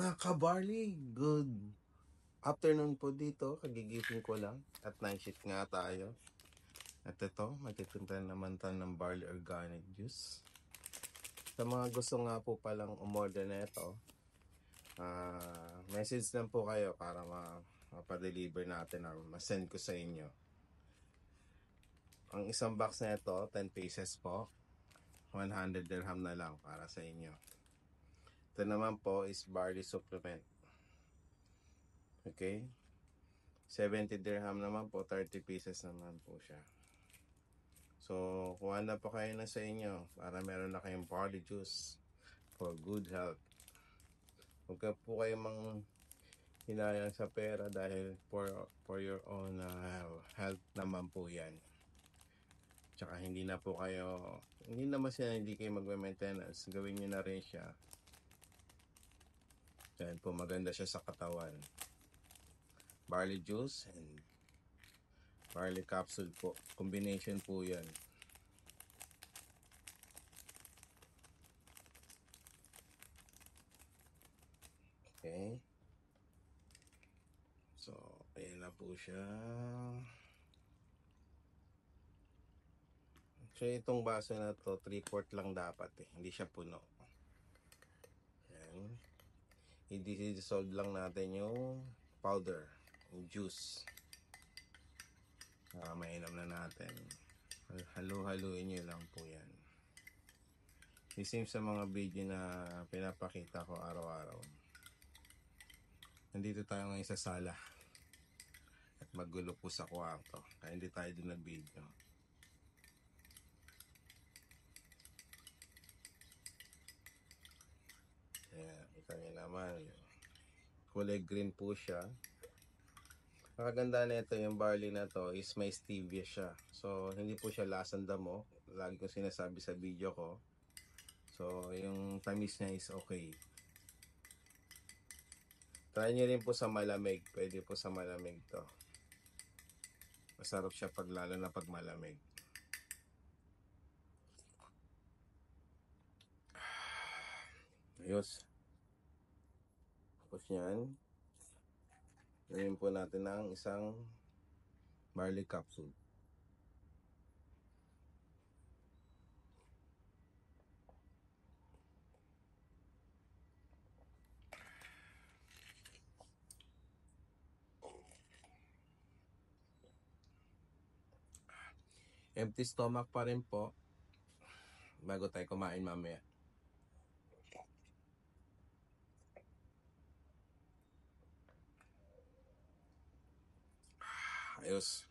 Mga ka-barley, good afternoon po dito. Kagigising ko lang at night shift nga tayo. At ito, magtitinda naman tayo ng barley organic juice. Sa mga gusto nga po palang umorder na ito, message lang po kayo para mapadeliver natin or masend ko sa inyo. Ang isang box na ito, 10 pieces po. 100 dirham na lang para sa inyo. Ito naman po is barley supplement. Okay? 70 dirham naman po, 30 pieces naman po siya. So, kuha na po kayo na sa inyo para meron na kayong barley juice for good health. Huwag ka po kayo hinayang sa pera dahil for your own health naman po yan. Tsaka hindi naman siya hindi kayo magme-maintenance. Gawin nyo na rin siya. Dahil po maganda siya sa katawan. Barley juice and barley capsule po. Combination po yan. Okay. So, ayan na po siya. Actually, itong baso na to, 3/4 lang dapat eh. Hindi siya puno. Ayan. I-dissolve lang natin yung powder, yung juice. Mainom na natin. Halu-haluin nyo lang po yan. The same sa mga video na pinapakita ko araw-araw. Nandito tayo ngayon sa sala. At magulo po sa kwarto. Kaya hindi tayo doon nag-video. Ayan, kita nyo naman. Kulay green po siya. Nakaganda na ito, yung barley na to is may stevia siya. So, hindi po siya lasang damo. Lagi kong sinasabi sa video ko. So, yung tamis niya is okay. Try nyo rin po sa malamig. Pwede po sa malamig to. Masarap siya lalo na pag malamig. Ayos. Tapos yan. Gawin po natin ng isang barley capsule. Empty stomach pa rin po bago tayo kumain mamaya. Ayos.